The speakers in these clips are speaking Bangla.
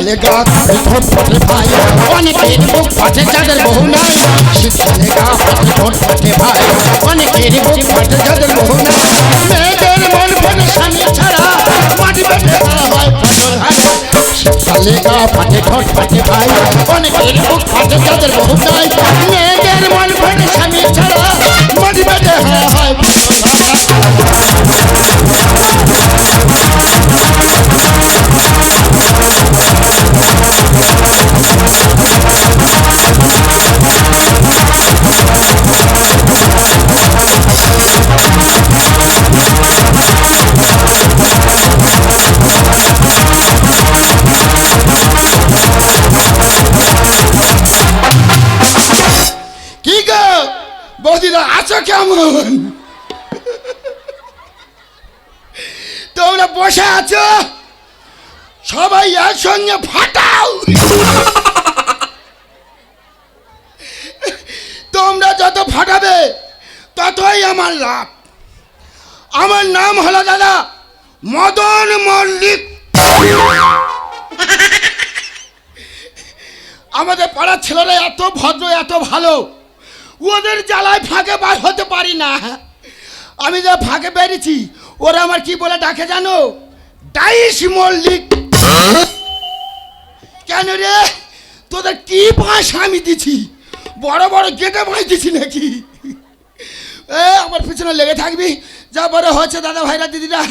শীতকালে গা ফাটে ঠোঁট ফাটে ভাই অনেকের বুক ফাটে যাদের বহু নাই শীতকালে গা ফাটে ঠোঁট ফাটে ভাই অনেকের বুক ফাটে যাদের বহু নাই মেয়েদের মন ফাটে স্বামী ছাড়া মাটি বেঁধে হয় ফসল হারা শীতকালে গা ফাটে ঠোঁট ফাটে ভাই অনেকের বুক ফাটে যাদের বহু নাই মেয়েদের মন ফাটে স্বামী ছাড়া মাটি বেঁধে হয় ফসল আছো কেমন তোমরা বসে আছো সবাই একসঙ্গে ফাটাও তোমরা যত ফাটাবে ততই আমার লাভ আমার নাম হলো দাদা মদন মল্লিক আমাদের পাড়ার ছেলেরা এত ভদ্র এত ভালো ওদের জ্বালায় ফাঁকে বার হতে পারি না আমি যা ফাঁকে বেরিয়েছি ওরা আমার কি বলে ডাকে জানো ডাইস মল্লিক কেন রে তোদের কি ভাষা আমি দিছি বড় বড় গেটে ভাই দিছি নাকি আমার পিছনে লেগে থাকবি যা বড় হচ্ছে দাদা ভাইরা দিদিরা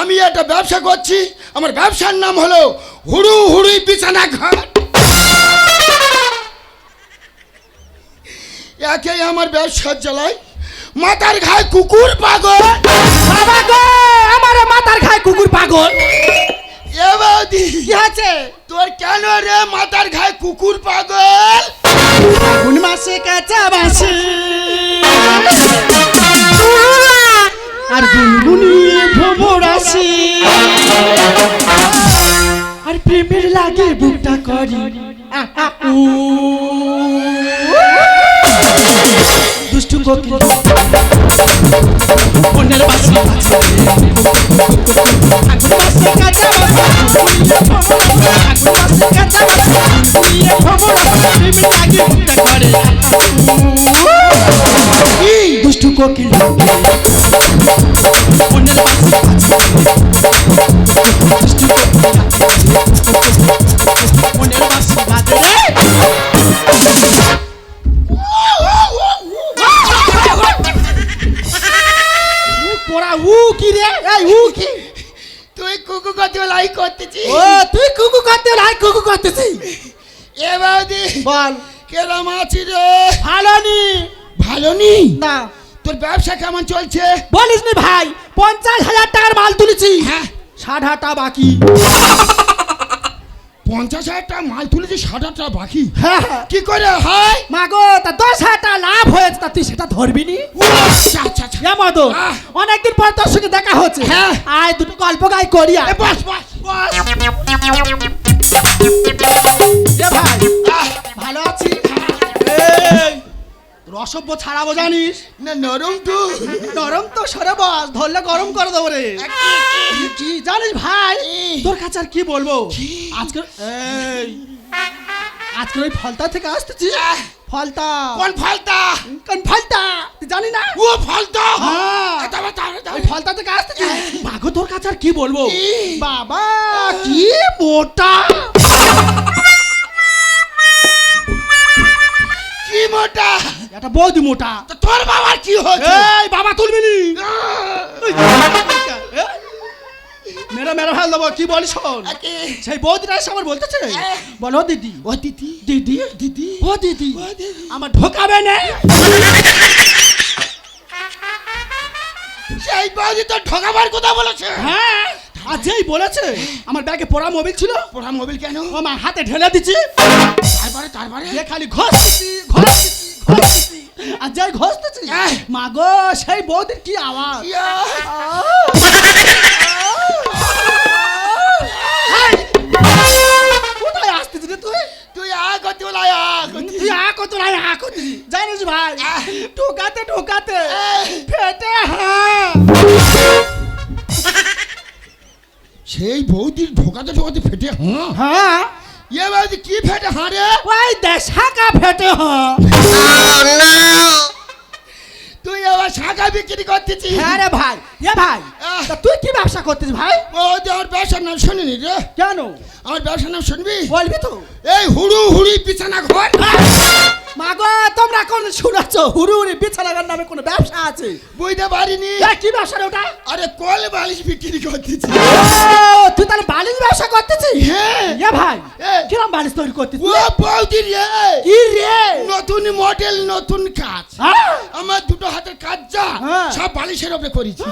আমি একটা ব্যবসা করছি আমার ব্যবসার নাম হলো হুড়ু হুড়ি বিছানা ঘর একে আমার ব্যবসা চালাই মাথার ঘায়ে কুকুর পাগল বাবা গো আমার মাথার ঘায়ে কুকুর পাগল এ বৌদি কি আছে তোর কেন রে মাথার ঘায়ে কুকুর পাগল কোন মাসে কাঁচা বাসে আর গুনগুনিয়ে ভ্রমর আসে আর প্রেমের লাগে বুকটা করি দুষ্টু কোকিল মনের বাসি আগুন বাসে কাঁচা দুষ্টু কোকিল মনের বাসি দুষ্টু মনের বাসি বাজে পোড়া উ কি রে এই উ কি তুই কুকু করতে লাই করতেছি ও তুই কুকু করতে লাই কুকু করতেছি এ বৌদি বল কেরম আছি রে ভালো নি ভালো নি না তোর ব্যবসা কেমন চলছে বলিস নি ভাই 50,000 টাকার মাল তুলেছি হ্যাঁ 60,000 বাকি 50,000 টাকা মাল তুলেছি 60,000 টাকা বাকি হ্যাঁ কি করে হয় মাগো তা 10,000 টাকা লাভ হয়েছে তা তুই সেটা ধরবি নি আচ্ছা আচ্ছা আচ্ছা মদন অনেকদিন পর তোর সঙ্গে দেখা হচ্ছে হ্যাঁ আয় দুটো গল্প গাই করি এ বস বস বস এ ভাই ভালো আছি এই রসব্য ছাড়াবো জানিস না নরম তো সরে বস ধরলে গরম করে দেবো রে কি জানিস ভাই তোর কাছে আর কি বলবো আজকে আজকে ওই ফলতা থেকে আসতেছি ফলতা কোন ফলতা তুই জানি না ও ফলতা ওই ফলতা থেকে আসতেছি মাগো তোর কাছে আর কি বলবো বাবা কি মোটা কি মোটা এটা বৌদি মোটা তোর বাবার কি হচ্ছে এই বাবা তুলবি নি মেরা মেরা ভাল দেবো কি বলিস শোন সেই বৌদিটা এসে আমার বলতেছে বলো দিদি ও দিদি দিদি দিদি ও দিদি আমার ঢোকাবে না সেই বৌদি তো ঢোকাবার কথা বলেছে হ্যাঁ আর যেই বলেছে আমার ব্যাগে পোড়া মোবিল ছিল পোড়া মোবিল কেন ও আমার হাতে ঢেলে দিচ্ছি তারপরে যে খালি ঘষতেছি আর যাই ঘষতেছি মাগো সেই বৌদির কি আওয়াজ কোথায় আসতেছি রে তুই জানিস ভাই ঢোকাতে ফেটে সেই বৌদির ঢোকাতে ঢোকাতে ফেটে হ্যাঁ হ্যাঁ এ বৌদি কি ফেটে হাঁ রে ওই দেশ শাখা ফেটে হ্যাঁ তুই আবার শাখা বিক্রি করতেছিস হ্যাঁ রে ভাই এ ভাই আহ। তা তুই কি ব্যবসা করতিস ভাই বৌদি আমার ব্যবসার নাম শুনিনি রে কেন আমার ব্যবসার নাম শুনবি বলবি তো এই হুড়ু হুড়ি বিছানা ঘর মাগো তোমরা কোন শুনেছ হুড়ু হুড়ি বিছানার নামে কোনো ব্যবসা আছে বুঝতে পারিনি এ, কি ব্যবসা রে ওটা আরে কল বালিশ বিক্রি করতেছি ও তুই তাহলে বালিশ ব্যবসা করতেছিস হ্যাঁ এ ভাই এ। কিরম বালিশ তৈরি করতেছিস ও বৌদি রে কি রে নতুন মডেল নতুন কাজ হ্যাঁ? আমার দুটো হাতের কাজ যা হ্যাঁ। সব বালিশের উপরে করেছি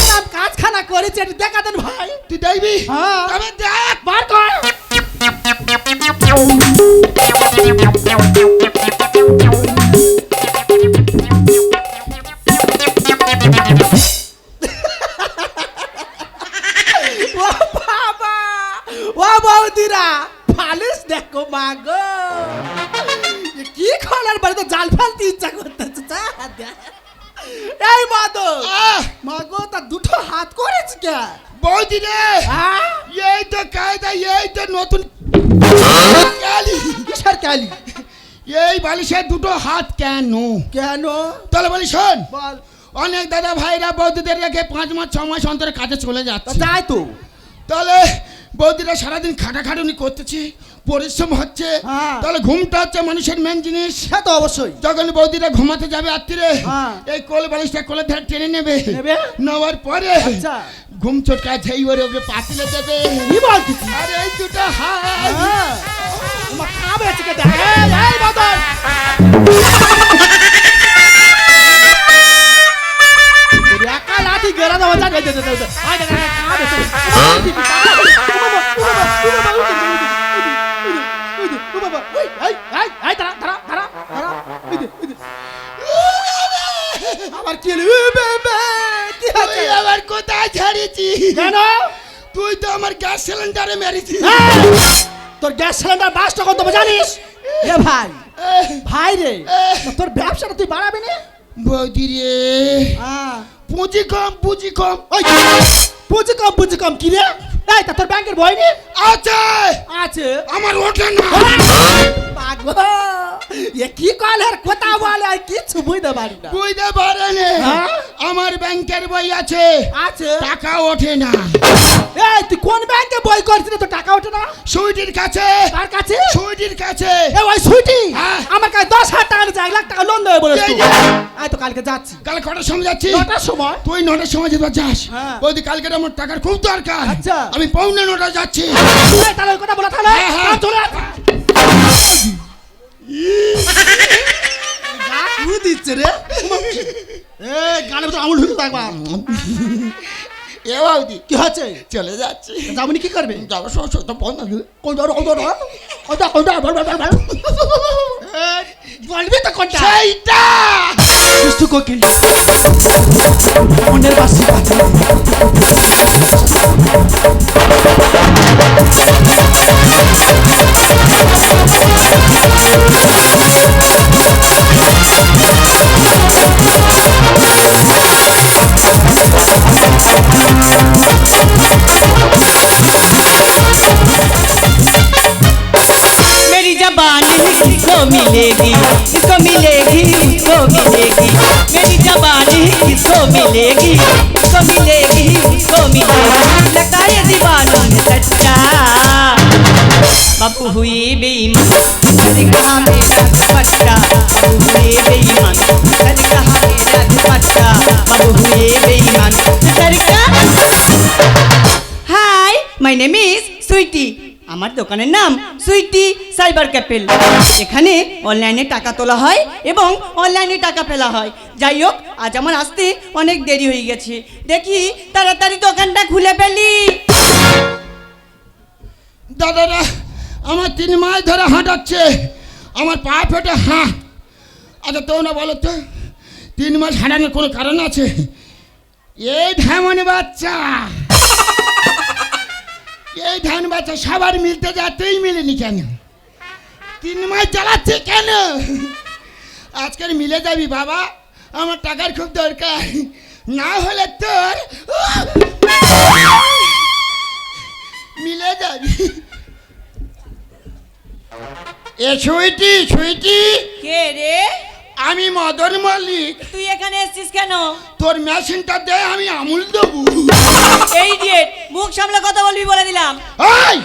নাম কাজখানা করেছে এটা দেখা দেন ভাই তুই দেখবি হ্যাঁ। তবে দেখ বার কর ও বাবা ও বৌদিরা বালিশ দেখো মাগো এ কি খোলার বাড়িতে জাল ফেলতে ইচ্ছা করতেছে যা দেখ। এই মাদো আহ, মাগো তা দুটো হাত করেছে কে বৌদি রে হ্যাঁ এই তো কায়দা এই তো নতুন কালি কিসের কালি এই বালিশের দুটো হাত কেন কেন তাহলে বলি শোন বল অনেক দাদা ভাইরা বৌদিদের রেখে 5 মাস 6 মাস অন্তরে কাজে চলে তা যাচ্ছে যাই তো তাহলে বৌদিরা সারাদিন খাটাখাটুনি করতেছে পরিশ্রম হচ্ছে হ্যাঁ। তাহলে ঘুমটা হচ্ছে মানুষের মেন জিনিস সে তো অবশ্যই যখন বৌদিরা ঘুমাতে যাবে রাত্রিরে হ্যাঁ। এই কোল বালিশটা কোলে ধরে টেনে নেবে নেবে? নেওয়ার পরে আচ্ছা। ঘুম চটকায় সেই ওর উপরে পাতিলে দেবে কি বলছিস আরে এই দুটো হাত হ্যাঁ তোমার খাবে আজকে দেখ এই বাদল একা লাঠি গেরা দাও যা দে দে দে আয় দেখ খাবে আবার কি হলো কি তুই হচ্ছে আবার কোথায় ছাড়িয়েছি কেন তুই তো আমার গ্যাস সিলিন্ডারে মেরেছিস তোর গ্যাস সিলিন্ডার বাসটা কত জানিস এ ভাই ভাই রে তোর ব্যবসাটা তুই বাড়াবি না বৌদি রে পুঁজি কম ওই পুঁজি কম কি রে এই তা তোর ব্যাংকের বই নে আছে আছে আমার ওঠে না পাগল এ কি কল আর কথা বলে আর কিছু বুঝতে পারি না বুঝতে পারেনি হ্যাঁ? আমার ব্যাংকের বই আছে আছে টাকা ওঠে না এই তুই কোন ব্যাংকে বই করছিস তো টাকা ওঠে না সুইটির কাছে তার কাছে সুইটির কাছে এ ওই সুইটি হ্যাঁ। আমার কাছে 10,000 টাকা আছে 1 লাখ টাকা লোন দেবে বলেছ এই তুই যে। আয় তো কালকে যাচ্ছি কাল কটার সময় যাচ্ছি 9টার সময় তুই 9টার সময় যেতে যাস হ্যাঁ। বৌদি কালকে আমার টাকার খুব দরকার আচ্ছা। আমি 9:45 যাচ্ছি এই তাহলে ওই কথা বলা তাহলে হ্যাঁ, হ্যাঁ। চলে আয় গা কুড়ি দিচ্ছে রে এ গানে তো আমুল ঢুকে থাকবা এ বৌদি কি হচ্ছে চলে যাচ্ছি যাবনি কি করবে যাবো সব তো বন্ধ কোনটা বলবি তো কোনটা সেইটা দুষ্টু কোকিল মনের বাসি বাজে मेरी जबानी किसको मिलेगी किसको मिलेगी किसको मिलेगी मेरी जबानी किसको मिलेगी किसको मिलेगी किसको मिलेगी लगता है दीवानों ने सच्चा बाबू हुई बेईमान कद कहा मेरा दुपट्टा बाबू हुए बेईमान कद कहा मेरा दुपट्टा बाबू हुए बेईमान सरका hi my name is Sweety আমার দোকানের নাম সুইটি সাইবার ক্যাফে এখানে অনলাইনে টাকা তোলা হয় এবং অনলাইনে টাকা ফেলা হয় যাই হোক আজ আমার আসতে অনেক দেরি হয়ে গেছে দেখি তাড়াতাড়ি দোকানটা খুলে ফেলি দাদারা আমার 3 মাস ধরে হাঁটাচ্ছে আমার পা ফেটে আচ্ছা তো না বলো তো 3 মাস হাঁটানোর কোনো কারণ আছে এই ঢামনে বাচ্চা এই ধান বাচ্চা সবার মিলতে যাতেই মিলেনি কেন 3 মাস চালাচ্ছে কেন আজকাল মিলে যাবি বাবা আমার টাকার খুব দরকার না হলে তোর এ সুইটি সুইটি, কে রে? আমি মদন মল্লিক। তুই এখানে এসেছিস কেন? তোর মেশিনটা দে, আমি আমুল দেবো। এই ইডিয়েট, মুখ সামলে কথা বলবি বলে দিলাম। এই,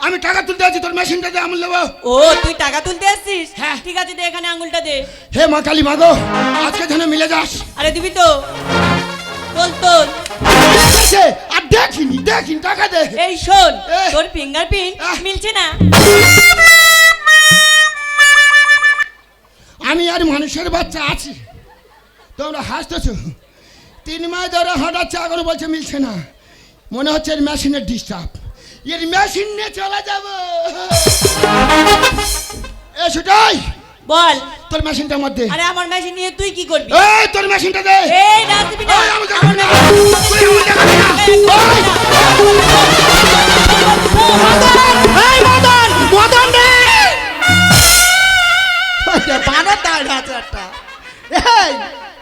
আমি টাকা তুলতে আছি, তোর মেশিনটা দে, আমুল দেবো। ও তুই টাকা তুলতে এসেছিস? হ্যাঁ। ঠিক আছে, দে এখানে আঙুলটা দে। হে মা কালী মা গো, আজকে যেন মিলে যাস। আরে দিবি তো? তোল তোল। ঠিক আছে, আর দেখিনি দেখিনি, টাকা দে। এই শোন, এ। তোর ফিঙ্গারপ্রিন্ট মিলছে না। আমি আর মানুষের বাচ্চা আছি, তোমরা হাসতেছো। 3 মাস ধরে হাঁটাচ্ছে, এখন বলছে মিলছে না। মনে হচ্ছে এর মেশিনের ডিস্টার্ব, এর মেশিন নিয়ে চলে যাব। এ সুটাই, বল। তোর মেশিনটার মধ্যে। আরে আমার মেশিন নিয়ে তুই কি করবি? এই তোর মেশিনটা দে। এই না দিবি না। এই, আমাকে দিবি না। তুই আমাকে দিবি না। এই মদন, মদন রে! বানর দাঁড়িয়ে আছে একটা। এই,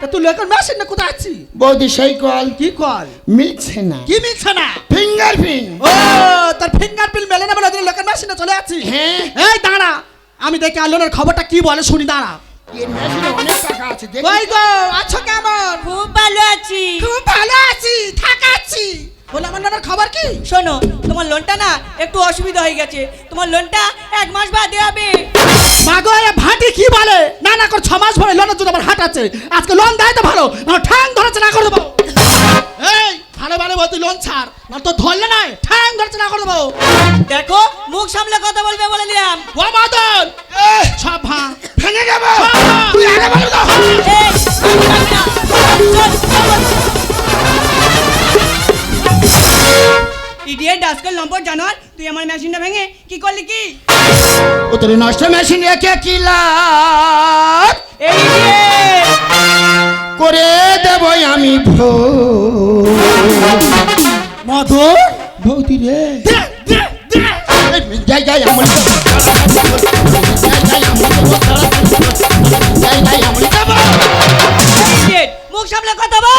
তা তুই লোকের মেশিন না কোথায় আছিস? বৌদি সেই কল কি কল? মিলছে না। কি মিলছে না? ফিঙ্গারপ্রিন্ট। ও, তোর ফিঙ্গারপ্রিন্ট মেলে না বলে তুই লোকের মেশিনে চলে আছিস? হ্যাঁ। এই দাঁড়া, আমি দেখি আলোনের খবরটা কি বলে শুনি, দাঁড়া। এর মেশিনে অনেক টাকা আছে, দেখ। ওই গো, আছো কেমন? খুব ভালো আছি। খুব ভালো আছি, থাকাচ্ছি। বলে আমার লোনের খবর কি? শোনো, তোমার লোনটা না একটু অসুবিধা হয়ে গেছে। তোমার লোনটা 1 মাস বাদে হবে। মাগো, এ ভাটি কি বলে? না না করে 6 মাস ভরে লোনের জন্য আমার হাট আছে। আজকে লোন দেয় তো ভালো, না ঠ্যাং ধরেছে না করে দেবো। এই ভালো ভালো বলতি লোন ছাড়, না তো ধরলে নাই ঠ্যাং ধরেছে না করে দেবো। দেখো, মুখ সামলে কথা বলবে বলে দিলাম। ও মদন, এই, সব ভাঙ। ভেঙে যাবো। তুই আগে বলে দাও। এই, যাবি না। চল, চল। ইডিয়েট, আজকাল নম্বর জানোয়ার, তুই আমার মেশিনটা ভেঙে কি করলি কি? ও তোর নষ্ট মেশিন রেখে কি লাভ এই ইডিয়েট! করে দেবই আমি মদন, বৌদি রে। দে, দে, দে। যাই যাই আমল দেবো। যাই আমল দেবো, যাই যাই আমল দেবো। এই ইডিয়েট, মুখ সামলে কথা বল।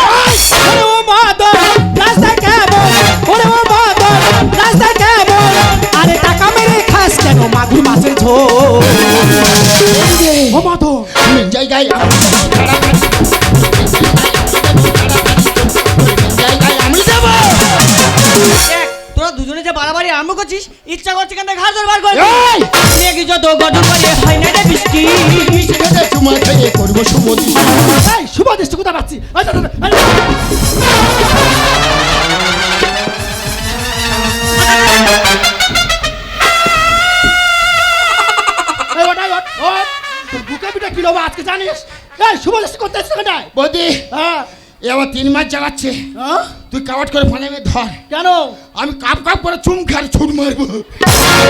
ওরে ও মদন, রাস্তায় কেমন? ওরে ও মদন, রাস্তায় কেমন? আরে টাকা মেরে খাস কেন মাগুর মাছের ঝোল? ও মদন, যাই যাই আমল দেবো, যাই যাই আমল দেবো। দেখ, তোরা দুজনে যে বাড়াবাড়ি আরম্ভ করছিস, ইচ্ছা করছে কেন ঘাড় ধরে বার করবি। এই! মেঘ যত গঠন করে হয় না রে বৃষ্টি। খেতে চুমা খেয়ে করবো শুভ দৃষ্টি। এই শুভ দৃষ্টি কোথায় পাচ্ছি? এই তো, এই তো, এই ওঠ, এই ওঠ, ওঠ। তোর বুকে পিঠে কি লোবা আজকে জানিস? এই শুভ দৃষ্টি করতে এসেছিস কেন? বৌদি, হ্যাঁ, এ আমার 3 মাস চালাচ্ছে, হ্যাঁ? তুই কাবাট করে ফোনে ধর। কেন? আমি কাপ কাপ করে চুম খার ছুট মারবো।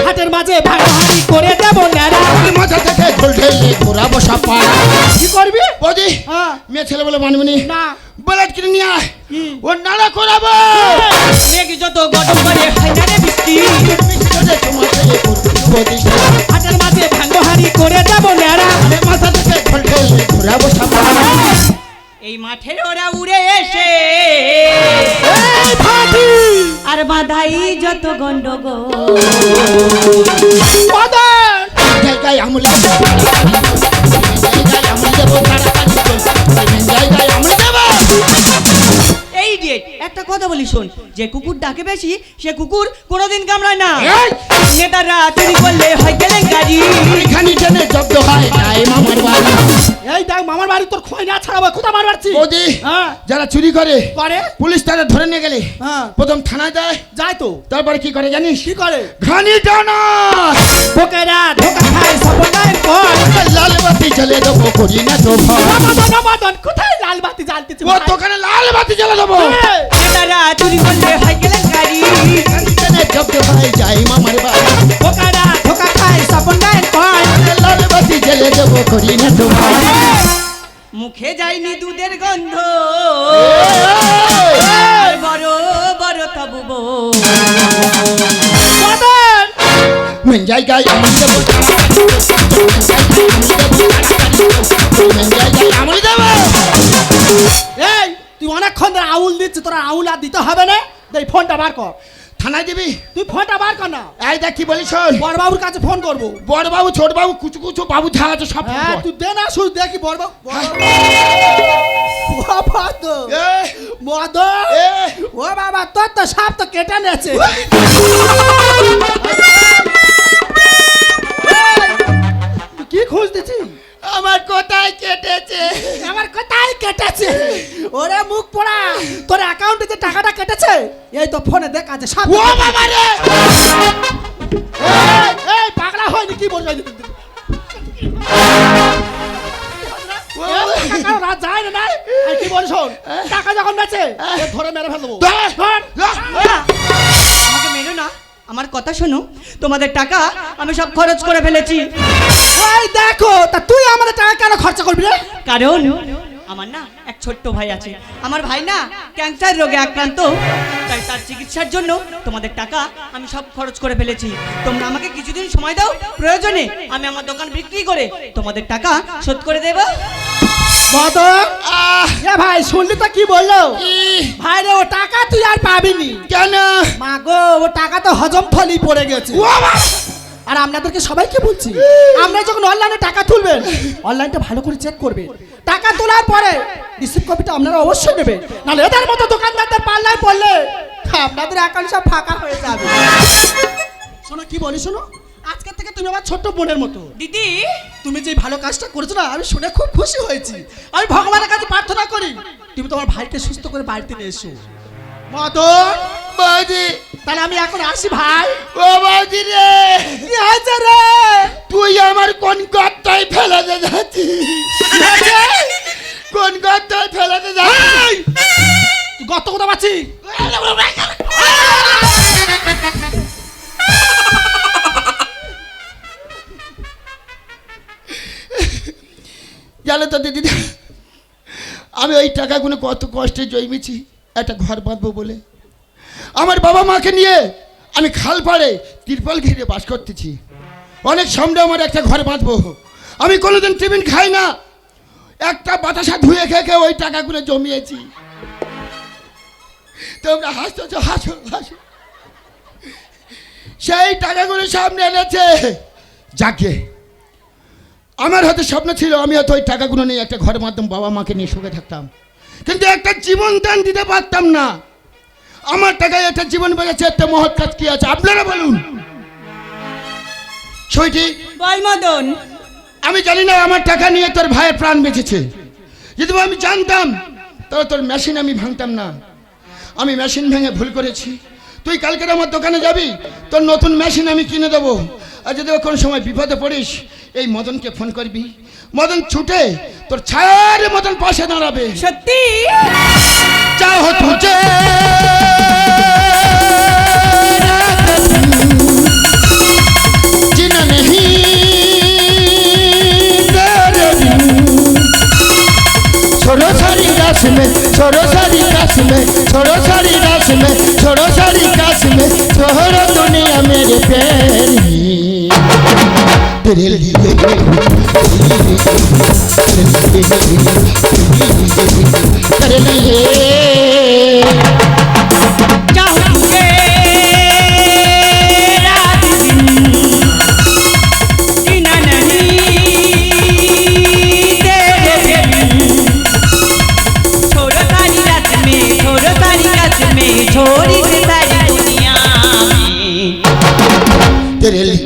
হাটের মাঝে ভাগাভাগি করে দেবো ন্যাড়া। তোর মাথা থেকে ঢোল ঢেলে ঘোরাবো সাপা। কি করবি? বৌদি, হ্যাঁ, মেয়ে ছেলে বলে মানবনি না। বুলেট কিনে নিয়ে আয়, কি? ও নাড়া করাবো। মেঘ যত গঠন করে হয় না রে বৃষ্টি। খেতে চুমা খেয়ে করবো শুভ দৃষ্টি। হাটের মাঝে ভাগাভাগি করে দেবো ন্যাড়া। তোর মাথা থেকে ঢোল ঢেলে ঘোরাবো সাপা। এই মাঠের ওরা উড়ে এসে এই ফাটি! আর বাধাই যত গন্ডগোল। মদন! জায়গায় আমল দেবো, জায়গায় আমল দেবো, জায়গায় আমল দেবো। এই যে একটা কথা বলি শোন, যে কুকুর ডাকে বেশি সে কুকুর কোনোদিন কামড়ায় না। এই! নেতারা চুরি করলে হয় কেলেঙ্কারি। এখানে টেনে জব্দ হয় তাই মামার বাড়ি। এই দেখ মামার বাড়ি তোর খোয় না ছাড়াবো, কোথা মার মারছি? বৌদি, হ্যাঁ, যারা চুরি করে করে? পুলিশ তাদের ধরে নিয়ে গেলে হ্যাঁ, প্রথম থানায় দেয়, যায় তো। তারপরে কি করে জানিস? কি করে? ঘানি টানা বোকেরা ধোকা খায় সর্বনায়ের কর। লাল বাতি জ্বলে দেবো, করি না তো ভয়। মদন, মদন, কোথায় লাল বাতি জ্বালতেছে? ও দোকানে লাল বাতি জ্বলে দেবো। এই! নেতারা চুরি করলে হয় কেলেঙ্কারি। এখানে টেনে জব্দ হয় যাই মামার বাড়ি। বোকেরা ধোকা খায় সর্বনায়ের কর। লাল বাতি জ্বলে দেবো, করি না তো ভয়। মুখে যায়নি দুধের গন্ধ, এই! আর বড় বড় তবু বউ। মদন! মেন জায়গায় আমল দেবো, জায়গায় আমল দেবো। এই তুই অনেকক্ষণ ধরে আউল দিচ্ছিস, তোরা আউল আর দিতে হবে না। এই ফোনটা বার কর। থানায় দিবি? তুই ফোনটা বার কর না। এই দেখ কি বলিস শোন, বড়বাবুর কাছে ফোন করবো। বড় বাবু ছোট বাবু কুচু কুচু বাবু যা আছে সব হ্যাঁ তুই দে না, শুধু দেখি বড়বাবু। ও বাবা তো মদ, ও বাবা তোর তো সাপ তো কেটে নেছে। কি খোঁজ দিচ্ছি? আমার কোথায় কেটেছে? আমার কোথায় কেটেছে? ওরে মুখ পোড়া, তোর অ্যাকাউন্টে যে টাকাটা কেটেছে এই তো ফোনে দেখ আছে সাপ। ও বাবা রে, এই পাগলা হয়নি কি বলছো? রাত যায় না নাই কি বলিস? টাকা যখন বেচে ধরে মেরে ফেলবো। আমাকে মেরো না, আমার কথা শোনো। তোমাদের টাকা আমি সব খরচ করে ফেলেছি। ওই দেখো, তা তুই আমাদের টাকা কেন খরচা করবি রে? কারণ আমার না এক ছোট্ট ভাই আছে। আমার ভাই না ক্যান্সার রোগে আক্রান্ত, তাই তার চিকিৎসার জন্য তোমাদের টাকা আমি সব খরচ করে ফেলেছি। তোমরা আমাকে কিছুদিন সময় দাও, প্রয়োজনে আমি আমার দোকান বিক্রি করে তোমাদের টাকা শোধ করে দেব। মদন, এ ভাই শুনলি তো কি বললো? ভাই রে ও টাকা তুই আর পাবিনি। কেন? মা গো, ও টাকা তো হজম থলি পড়ে গেছে। আর আপনাদেরকে সবাইকে বলছি, আমরা যখন অনলাইনে টাকা তুলবেন অনলাইনটা ভালো করে চেক করবেন। টাকা তোলার পরে রিসিভ কপিটা আপনারা অবশ্যই নেবেন, নাহলে এদের মতো দোকানদারদের পাল্লায় পড়লে আপনাদের অ্যাকাউন্ট সব ফাঁকা হয়ে যাবে। শোনো কি বলি, শোনো, আজকের থেকে তুমি আমার ছোট্ট বোনের মতো। দিদি, তুমি যে ভালো কাজটা করেছো না, আমি শুনে খুব খুশি হয়েছি। আমি ভগবানের কাছে প্রার্থনা করি তুমি তোমার ভাইকে সুস্থ করে বাড়িতে নিয়ে এসো। মদন, বৌদি, তাহলে আমি এখন আসি ভাই। ও বৌদি রে, কি হয়েছে রে? তুই আমার কোন গর্তায় ফেলে দে যাচ্ছিস? কোন গর্তায় ফেলে দে যাচ্ছিস? গত কথা পাচ্ছি। জানো তো দিদি, আমি ওই টাকাগুলো কত কষ্টে জমিয়েছি একটা ঘর বাঁধবো বলে। আমার বাবা মাকে নিয়ে আমি খাল পাড়ে তিরপল ঘিরে বাস করতেছি। অনেক সামনে আমার একটা ঘর বাঁধবো। আমি কোনোদিন টিফিন খাই না, একটা বাতাসা ধুয়ে খেয়ে খেয়ে ওই টাকাগুলো জমিয়েছি। তোমরা হাসতেছ, হাসো হাসো। সেই টাকাগুলো সামনে এনেছে। যাকে আমার হাতে স্বপ্ন ছিল আমি হয়তো ওই টাকাগুলো নিয়ে একটা ঘরের মাধ্যমে বাবা মাকে নিয়ে সুখে থাকতাম, কিন্তু একটা জীবন দান দিতে পারতাম না। আমার টাকায় একটা জীবন বেঁচেছে, একটা মহৎ কাজ কি আছে আপনারা বলুন? সইটি বল মদন। আমি জানি না আমার টাকা নিয়ে তোর ভাইয়ের প্রাণ বেঁচেছে। যদি আমি জানতাম তাহলে তোর মেশিন আমি ভাঙতাম না। আমি মেশিন ভেঙে ভুল করেছি। তুই কালকে আমার দোকানে যাবি, তোর নতুন মেশিন আমি কিনে দেবো। আর যদি কোনো সময় বিপদে পড়িস এই মদনকে ফোন করবি, মদন ছুটে তোর ছায়ার মতন পাশে দাঁড়াবে। সত্যি? চাও তুঝে जीना नहीं तेरे बिन, छोड़ो सारी रास में, छोड़ो सारी काश में, छोड़ो सारी रास में, छोड़ो सारी काश में, छोड़ो दुनिया मेरे पैर ही तेरे लिए, तेरे लिए चाहूंगे रात दिन, जीना नहीं तेरे बिन, छोड़ो सारी रात में, छोड़ो सारी काश में, छोड़ी से सारी दुनिया में। तेरे लिए